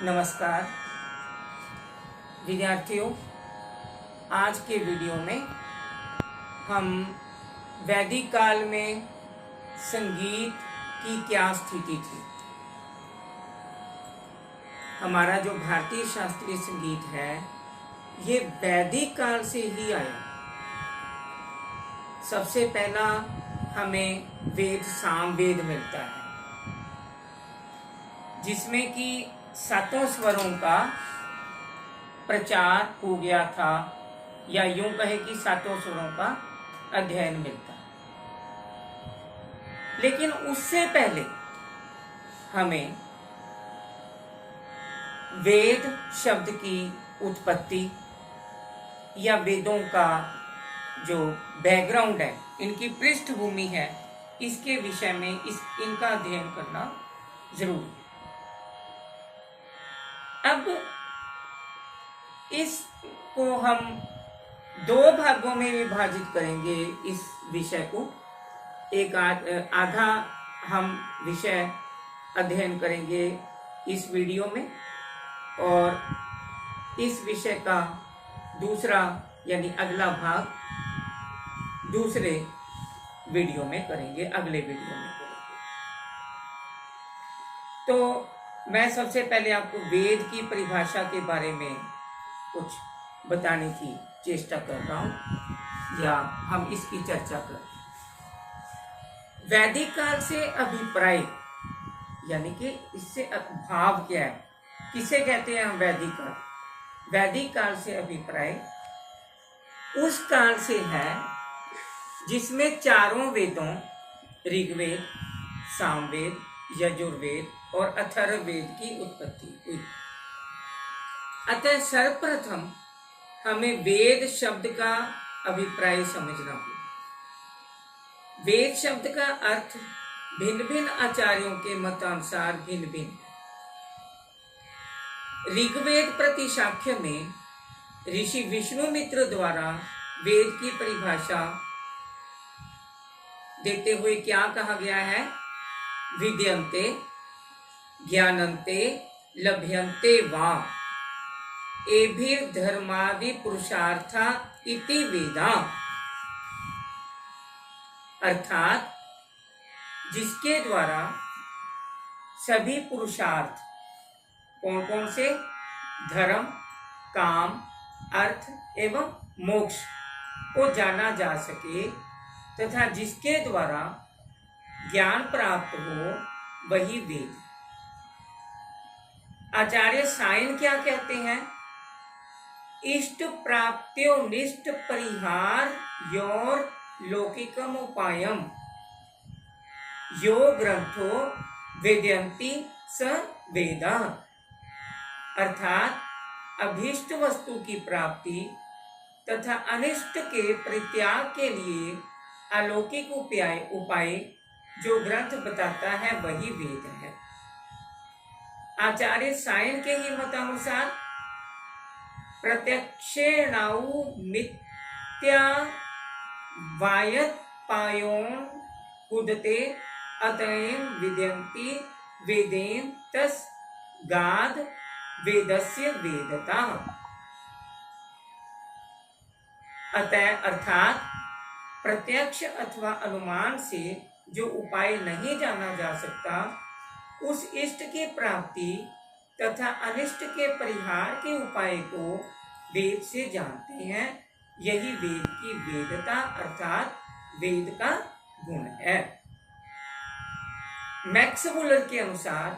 नमस्कार विद्यार्थियों, आज के वीडियो में हम वैदिक काल में संगीत की क्या स्थिति थी। हमारा जो भारतीय शास्त्रीय संगीत है ये वैदिक काल से ही आया। सबसे पहला हमें वेद सामवेद मिलता है जिसमें कि सातों स्वरों का प्रचार हो गया था, या यूं कहे कि सातों स्वरों का अध्ययन मिलता। लेकिन उससे पहले हमें वेद शब्द की उत्पत्ति या वेदों का जो बैकग्राउंड है, इनकी पृष्ठभूमि है, इसके विषय में इनका अध्ययन करना जरूरी है। अब इसको हम दो भागों में विभाजित करेंगे। इस विषय को एक आधा हम विषय अध्ययन करेंगे इस वीडियो में, और इस विषय का दूसरा यानी अगला भाग दूसरे वीडियो में करेंगे, अगले वीडियो में करेंगे। तो मैं सबसे पहले आपको वेद की परिभाषा के बारे में कुछ बताने की चेष्टा कर रहा हूं, या हम इसकी चर्चा कर। वैदिक काल से अभिप्राय यानी कि इससे भाव क्या है, किसे कहते हैं हम वैदिक काल? वैदिक काल से अभिप्राय उस काल से है जिसमें चारों वेदों ऋग्वेद, सामवेद, यजुर्वेद और अथर्ववेद की उत्पत्ति हुई। अतः सर्वप्रथम हमें वेद शब्द का अभिप्राय समझना होगा। वेद शब्द का अर्थ भिन्न भिन्न आचार्यों के मतानुसार भिन्न भिन्न। ऋग्वेद प्रति शाक्य में ऋषि विष्णुमित्र द्वारा वेद की परिभाषा देते हुए क्या कहा गया है? विद्यन्ते ज्ञानन्ते लभ्यन्ते वा एभिर्धर्मादि पुरुषार्था इति वेदा। अर्थात जिसके द्वारा सभी पुरुषार्थ, कौन कौन से? धर्म, काम, अर्थ एवं मोक्ष को जाना जा सके, तथा जिसके द्वारा ज्ञान प्राप्त हो, वही वेद। आचार्य सायन क्या कहते हैं? इष्ट प्राप्त्योनिष्ट परिहार योर लौकिकम उपायम यो ग्रंथो वेदयन्ति स वेदा। अर्थात अभीष्ट वस्तु की प्राप्ति तथा अनिष्ट के परित्याग के लिए अलौकिक उपाय जो ग्रंथ बताता है, वही वेद है। आचार्य सायन के ही मतानुसार प्रत्यक्षेणाउ मिथ्या वायत पायोन कुदते अतएव विद्यन्ति वेदेन तस् गाद वेदस्य वेदता। अतः अर्थात प्रत्यक्ष अथवा अनुमान से जो उपाय नहीं जाना जा सकता, उस इष्ट की प्राप्ति तथा अनिष्ट के परिहार के उपाय को वेद से जानते हैं। यही वेद की वेदता अर्थात वेद का गुण है। मैक्स मुलर के अनुसार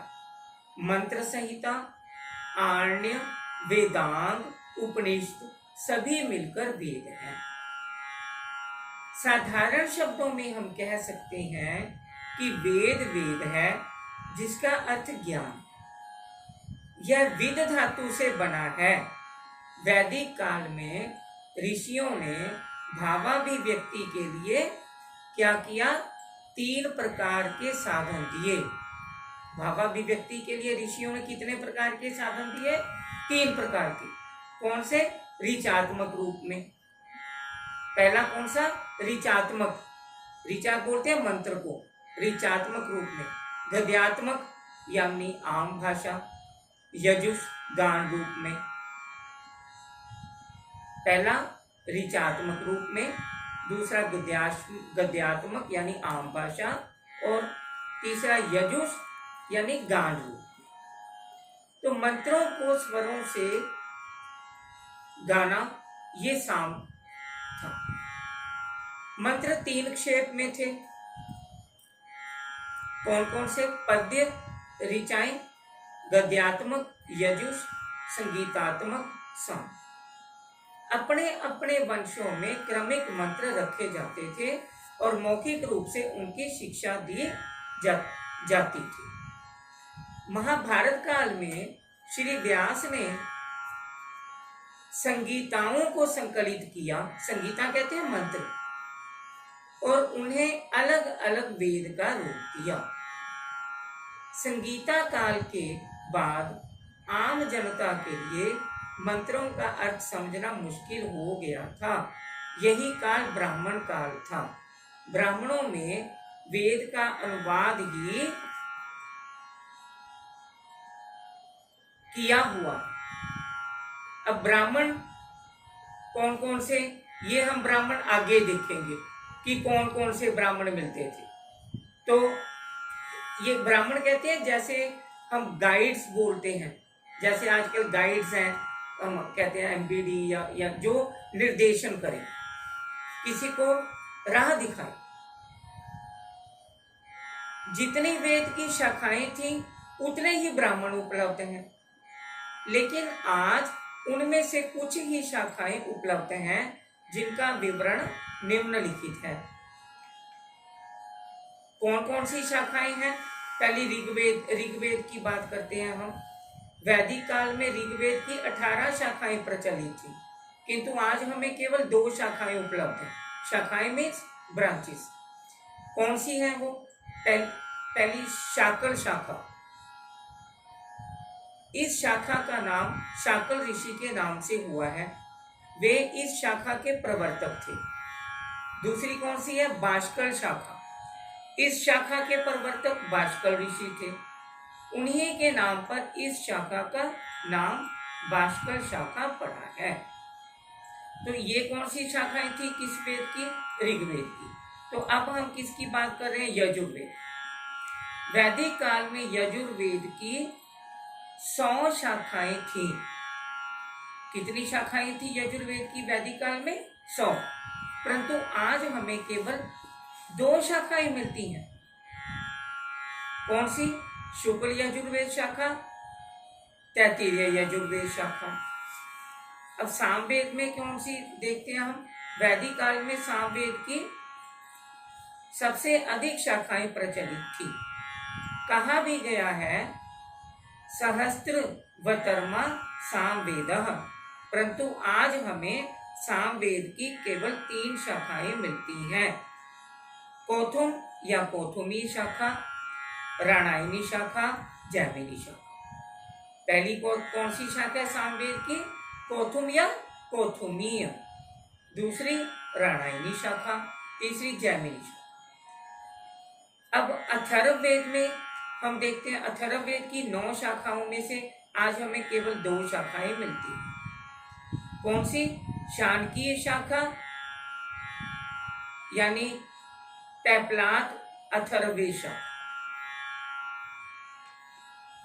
मंत्र संहिता, आरण्य, वेदांग, उपनिषद सभी मिलकर वेद हैं। साधारण शब्दों में हम कह सकते हैं कि वेद वेद है जिसका अर्थ ज्ञान। यह विद धातु से बना है। वैदिक काल में ऋषियों ने भावाभिव्यक्ति के लिए क्या किया? 3 प्रकार के साधन दिए। भावाभिव्यक्ति के लिए ऋषियों ने कितने प्रकार के साधन दिए? 3 प्रकार के। कौन से? ऋचात्मक रूप में। पहला कौन सा? ऋचात्मक। ऋचा बोलते हैं मंत्र को। ऋचात्मक रूप में। गद्यात्मक यानी आम भाषा, यजुष गान रूप में, पहला ऋचात्मक रूप में, दूसरा गद्यात्मक यानी आम भाषा, और तीसरा यजुष यानी गान रूप। तो मंत्रों को स्वरों से गाना ये साम था। मंत्र 3 क्षेप में थे। कौन कौन से? पद्य, ऋचाएं, गद्यात्मक, यजुष, संगीतात्मक, साम। अपने अपने वंशों में क्रमिक मंत्र रखे जाते थे और मौखिक रूप से उनकी शिक्षा दी जाती थी। महाभारत काल में श्री व्यास ने संगीताओं को संकलित किया। संगीता कहते हैं मंत्र, और उन्हें अलग अलग वेद का रूप दिया। संगीता काल के बाद आम जनता के लिए मंत्रों का अर्थ समझना मुश्किल हो गया था। यही काल ब्राह्मण काल था। ब्राह्मणों में वेद का अनुवाद ही किया हुआ। अब ब्राह्मण कौन कौन से, ये हम ब्राह्मण आगे देखेंगे कि कौन कौन से ब्राह्मण मिलते थे। तो ये ब्राह्मण कहते हैं, जैसे हम गाइड्स बोलते हैं, जैसे आजकल गाइड्स हैं, हम कहते हैं एमपीडी या जो निर्देशन करें, किसी को राह दिखाए। जितनी वेद की शाखाएं थी उतने ही ब्राह्मण उपलब्ध हैं, लेकिन आज उनमें से कुछ ही शाखाएं उपलब्ध हैं जिनका विवरण निम्नलिखित है। कौन कौन सी शाखाएं हैं? पहली ऋग्वेद की बात करते हैं हम। वैदिक काल में ऋग्वेद की 18 शाखाएं प्रचलित थी, किंतु आज हमें केवल 2 शाखाएं उपलब्ध हैं। शाखाएं मीन्स ब्रांचेस। कौन सी हैं वो? पहली शाकल शाखा। इस शाखा का नाम शाकल ऋषि के नाम से हुआ है। वे इस शाखा के प्रवर्तक थे। दूसरी कौन सी है? बाष्कल शाखा। इस शाखा के प्रवर्तक बाष्कल ऋषि थे। उन्हीं के नाम पर इस शाखा का नाम बाष्कल शाखा पड़ा है। तो ये कौन सी शाखाएं थी किस वेद की? ऋग्वेद की। तो अब हम किसकी बात कर रहे हैं? यजुर्वेद। वैदिक काल में यजुर्वेद की 100 शाखाएं थी। कितनी शाखाएं थी यजुर्वेद की वैदिक काल में? 100। परंतु आज हमें केवल 2 शाखाएं मिलती हैं। कौन सी? शुक्ल यजुर्वेद शाखा, तैत्तिरीय यजुर्वेद शाखा। अब सामवेद में कौन सी देखते हैं हम? वैदिक काल में सामवेद की सबसे अधिक शाखाएं प्रचलित थी। कहा भी गया है सहस्त्रवतर्मा सामवेदः, परंतु आज हमें सामवेद की केवल 3 शाखाएं मिलती हैं। कौथुम या कौथुमी शाखा, राणायनी शाखा, जैमिनी शाखा। पहली कौन सी शाखा है सामवेद की? कौथुम या कौथुमीय। दूसरी राणायनी शाखा, तीसरी जैमिनी शाखा। अब अथर्ववेद में हम देखते हैं, अथर्ववेद की 9 शाखाओं में से आज हमें केवल 2 शाखाएं मिलती हैं। कौन सी? शानकीय शाखा यानी पैपलात अथर्ववेद शाखा।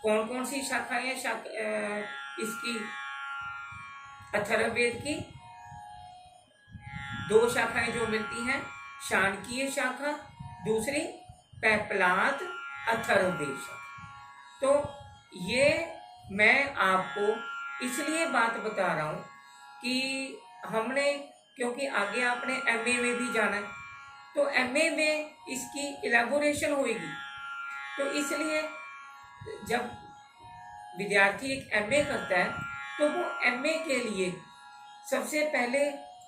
कौन कौन सी शाखाएं हैं इसकी? अथर्ववेद की 2 शाखाएं जो मिलती हैं, शानकीय शाखा, दूसरी पैपलात अथर्ववेद शाखा। तो ये मैं आपको इसलिए बात बता रहा हूँ कि हमने, क्योंकि आगे आपने एमए में भी जाना है, तो एमए में इसकी इलेबोरेशन होगी। तो इसलिए जब विद्यार्थी एक एमए करता है तो वो एमए के लिए सबसे पहले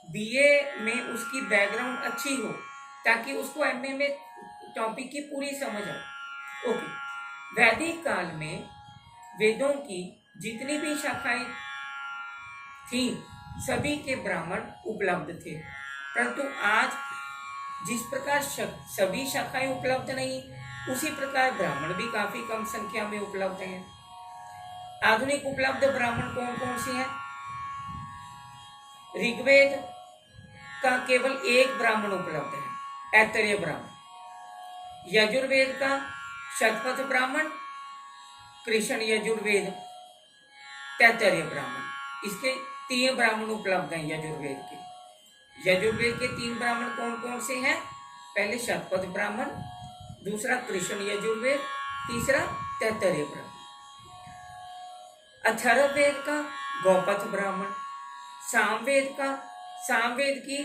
बीए में उसकी बैकग्राउंड अच्छी हो, ताकि उसको एमए में टॉपिक की पूरी समझ आए। ओके। वैदिक काल में वेदों की जितनी भी शाखाएं थी सभी के ब्राह्मण उपलब्ध थे, परंतु आज जिस प्रकार सभी शाखाएं उपलब्ध नहीं, उसी प्रकार ब्राह्मण भी काफी कम संख्या में उपलब्ध हैं। आधुनिक उपलब्ध ब्राह्मण कौन कौन से हैं? ऋग्वेद का केवल एक ब्राह्मण उपलब्ध है, ऐतरेय ब्राह्मण। यजुर्वेद का शतपथ ब्राह्मण, कृष्ण यजुर्वेद, तैतरीय ब्राह्मण। इसके 3 ब्राह्मण उपलब्ध हैं यजुर्वेद के। यजुर्वेद के 3 ब्राह्मण कौन कौन से हैं? पहले शतपथ ब्राह्मण, दूसरा कृष्ण यजुर्वेद, तीसरा तैतरीय ब्राह्मण। अथर्ववेद का गौपथ ब्राह्मण, सामवेद की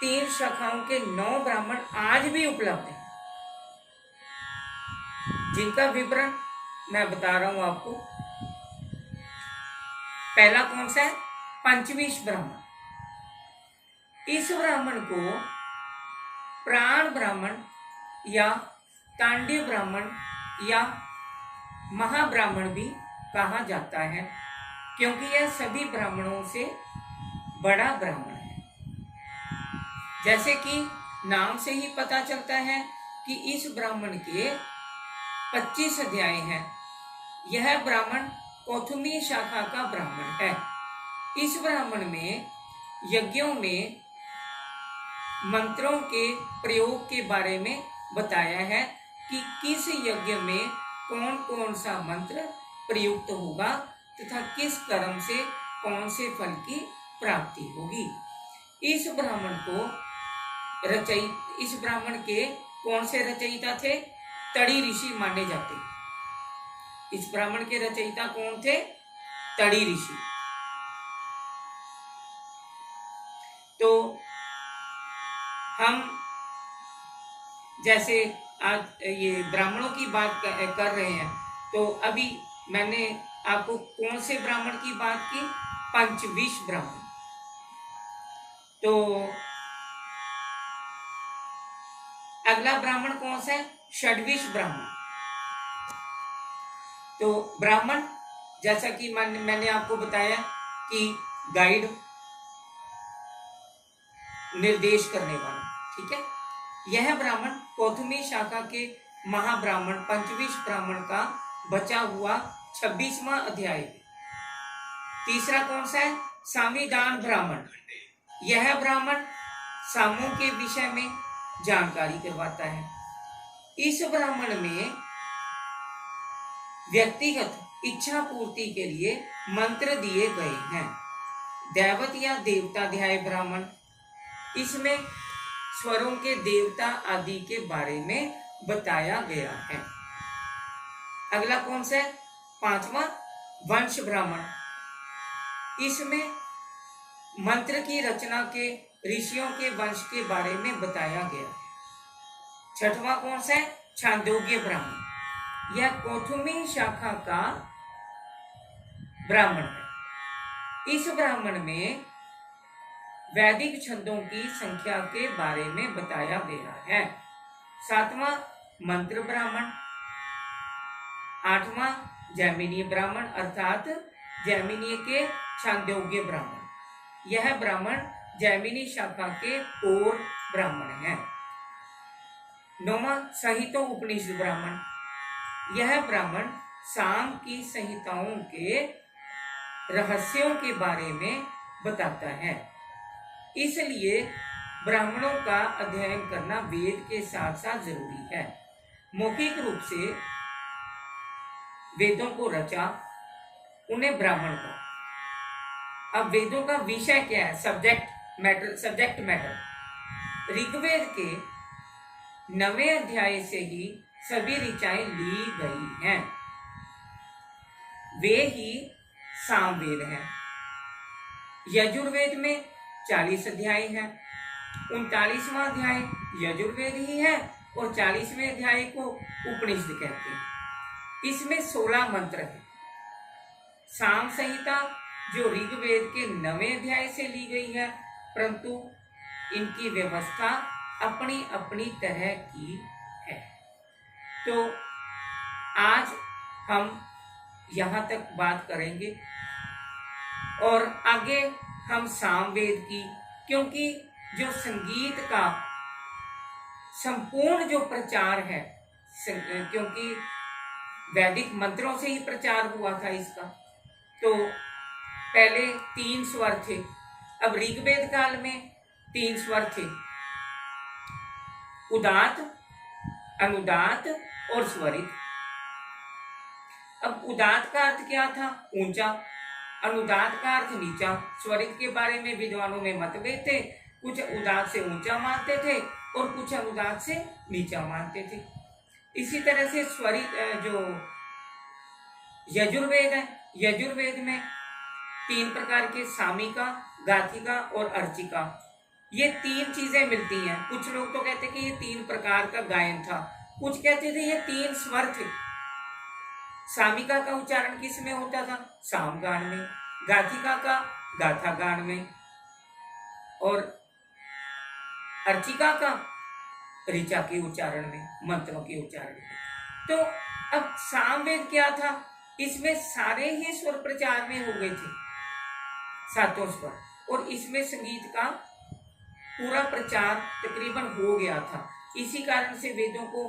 3 शाखाओं के 9 ब्राह्मण आज भी उपलब्ध हैं, जिनका विवरण मैं बता रहा हूं आपको। पहला कौन सा है? पंचविश ब्राह्मण। इस ब्राह्मण को प्राण ब्राह्मण या तांडव ब्राह्मण या महाब्राह्मण भी कहा जाता है, क्योंकि यह सभी ब्राह्मणों से बड़ा ब्राह्मण है। जैसे कि नाम से ही पता चलता है कि इस ब्राह्मण के 25 अध्याय हैं। यह ब्राह्मण कौथुमी शाखा का ब्राह्मण है। इस ब्राह्मण में यज्ञों में मंत्रों के प्रयोग के बारे में बताया है कि किस यज्ञ में कौन कौन सा मंत्र प्रयुक्त होगा तथा किस कर्म से कौन से फल की प्राप्ति होगी। इस ब्राह्मण के कौन से रचयिता थे? तड़ी ऋषि माने जाते। इस ब्राह्मण के रचयिता कौन थे? तड़ी ऋषि। तो हम जैसे आज ये ब्राह्मणों की बात कर रहे हैं, तो अभी मैंने आपको कौन से ब्राह्मण की बात की? पंचविश ब्राह्मण। तो अगला ब्राह्मण कौन सा है? षड्विश ब्राह्मण। तो ब्राह्मण, जैसा कि मैंने आपको बताया कि गाइड, निर्देश करने वाला, ठीक है। यह ब्राह्मण कौथुमी शाखा के महाब्राह्मण पंचविश ब्राह्मण का बचा हुआ 26वां अध्याय। तीसरा कौन सा है? सामीदान ब्राह्मण। यह ब्राह्मण सामों के विषय में जानकारी करवाता है। इस ब्राह्मण में व्यक्तिगत इच्छा पूर्ति के लिए मंत्र दिए गए हैं। दैवत या देवताध्याय ब्राह्मण, इसमें स्वरों के देवता आदि के बारे में बताया गया है। अगला कौन सा है? 5वां वंश ब्राह्मण। इसमें मंत्र की रचना के ऋषियों के वंश के बारे में बताया गया है। 6वां कौन सा है? छांदोग्य ब्राह्मण। यह कौथुमी शाखा का ब्राह्मण है। इस ब्राह्मण में वैदिक छंदों की संख्या के बारे में बताया गया है। 7वां मंत्र ब्राह्मण। 8वां जैमिनीय ब्राह्मण अर्थात जैमिनीय के छांदोग्य ब्राह्मण। यह ब्राह्मण जैमिनी शाखा के और ब्राह्मण है। 9वां संहितो उपनिषद ब्राह्मण। यह ब्राह्मण साम की संहिताओं के रहस्यों के बारे में बताता है। इसलिए ब्राह्मणों का अध्ययन करना वेद के साथ साथ जरूरी है। मौखिक रूप से वेदों को रचा उन्हें ब्राह्मण का। अब वेदों का विषय क्या है? Subject matter. ऋग्वेद के 9वें अध्याय से ही सभी ऋचाएं ली गई हैं। वे ही सामवेद हैं। यजुर्वेद में 40 अध्याय हैं। 39वां अध्याय यजुर्वेद ही है और 40वें अध्याय को उपनिषद कहते हैं। इसमें 16 मंत्र हैं। साम संहिता जो ऋग्वेद के 9वें अध्याय से ली गई है, परंतु इनकी व्यवस्था अपनी अपनी तरह की है। तो आज हम यहाँ तक बात करेंगे और आगे हम सामवेद की, क्योंकि जो संगीत का संपूर्ण जो प्रचार है, क्योंकि वैदिक मंत्रों से ही प्रचार हुआ था इसका। तो पहले 3 स्वर थे, अब ऋग्वेद काल में 3 स्वर थे, उदात, अनुदात और स्वरित। अब उदात का अर्थ क्या था? ऊंचा। अनुदात का अर्थ नीचा। स्वरित के बारे में विद्वानों में मतभेद थे, कुछ उदात से ऊंचा मानते थे और कुछ अनुदात से नीचा मानते थे। इसी तरह से स्वरित जो यजुर्वेद है, यजुर्वेद में 3 प्रकार के सामिका, गाथिका और अर्चिका, ये 3 चीजें मिलती हैं। कुछ लोग तो कहते कि ये 3 प्रकार का गायन था, कुछ कहते थे ये 3 स्वर थे। सामिका का उच्चारण किस में होता था? सामगान में। गाथिका का गाथा गान में, और अर्चिका का ऋचा के उच्चारण में, मंत्रों के उच्चारण में। तो अब सामवेद क्या था? इसमें सारे ही स्वर प्रचार में हो गए थे, 7 स्वर, और इसमें संगीत का पूरा प्रचार तकरीबन हो गया था। इसी कारण से वेदों को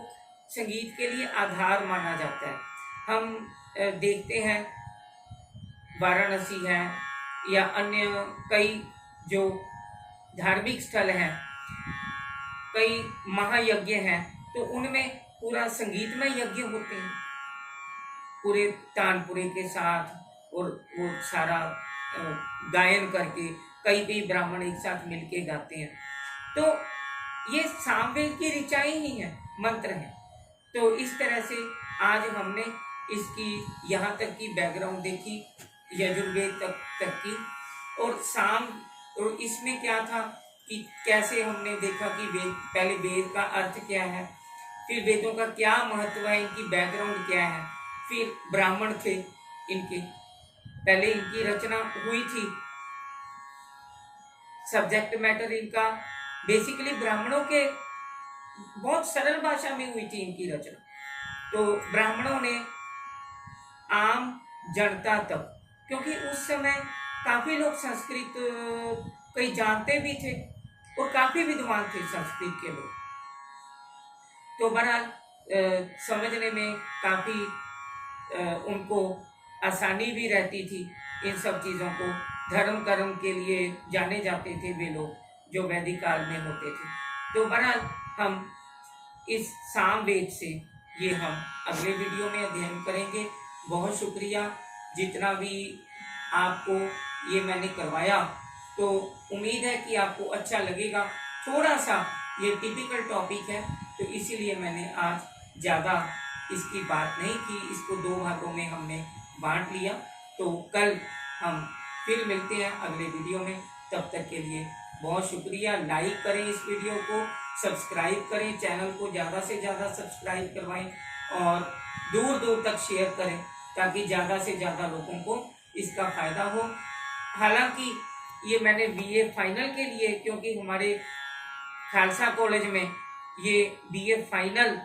संगीत के लिए आधार माना जाता है। हम देखते हैं वाराणसी है या अन्य कई जो धार्मिक स्थल हैं, कई महायज्ञ हैं, तो उनमें पूरा संगीतमय यज्ञ होते हैं, पूरे तानपुरे के साथ, और वो सारा गायन करके कई ब्राह्मण एक साथ मिलके गाते हैं। तो ये सामवेद की ऋचाएं ही हैं, मंत्र हैं। तो इस तरह से आज हमने इसकी यहाँ तक की बैकग्राउंड देखी, यजुर्वेद तक की, और और इसमें क्या था कि कैसे हमने देखा कि पहले वेद का अर्थ क्या है, फिर वेदों का क्या महत्व है, इनकी बैकग्राउंड क्या है, फिर ब्राह्मण थे इनके, पहले इनकी रचना हुई थी, सब्जेक्ट मैटर इनका बेसिकली ब्राह्मणों के बहुत सरल भाषा में हुई थी इनकी रचना। तो ब्राह्मणों ने आम जनता तक, क्योंकि उस समय काफी लोग संस्कृत कई जानते भी थे और काफी विद्वान थे संस्कृत के लोग, तो बहरहाल समझने में काफी उनको आसानी भी रहती थी। इन सब चीज़ों को धर्म कर्म के लिए जाने जाते थे वे लोग जो वैदिक काल में होते थे। तो बहरहाल हम इस सामवेद से ये हम अगले वीडियो में अध्ययन करेंगे। बहुत शुक्रिया जितना भी आपको ये मैंने करवाया, तो उम्मीद है कि आपको अच्छा लगेगा। थोड़ा सा ये टिपिकल टॉपिक है, तो इसीलिए मैंने आज ज़्यादा इसकी बात नहीं की, इसको 2 भागों में हमने बांट लिया। तो कल हम फिर मिलते हैं अगले वीडियो में, तब तक के लिए बहुत शुक्रिया। लाइक करें इस वीडियो को, सब्सक्राइब करें, चैनल को ज़्यादा से ज़्यादा सब्सक्राइब करवाएं और दूर दूर तक शेयर करें ताकि ज़्यादा से ज़्यादा लोगों को इसका फ़ायदा हो। हालांकि ये मैंने BA फाइनल के लिए, क्योंकि हमारे खालसा कॉलेज में ये BA फाइनल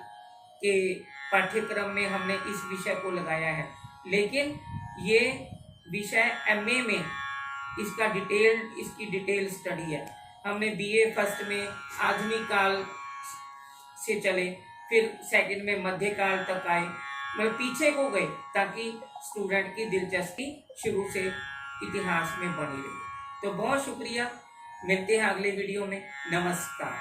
के पाठ्यक्रम में हमने इस विषय को लगाया है, लेकिन ये विषय MA में इसकी डिटेल स्टडी है। हमने BA फर्स्ट में आधुनिक काल से चले, फिर सेकंड में मध्यकाल तक आए, मतलब पीछे को गए ताकि स्टूडेंट की दिलचस्पी शुरू से इतिहास में बनी रही। तो बहुत शुक्रिया, मिलते हैं अगले वीडियो में। नमस्कार।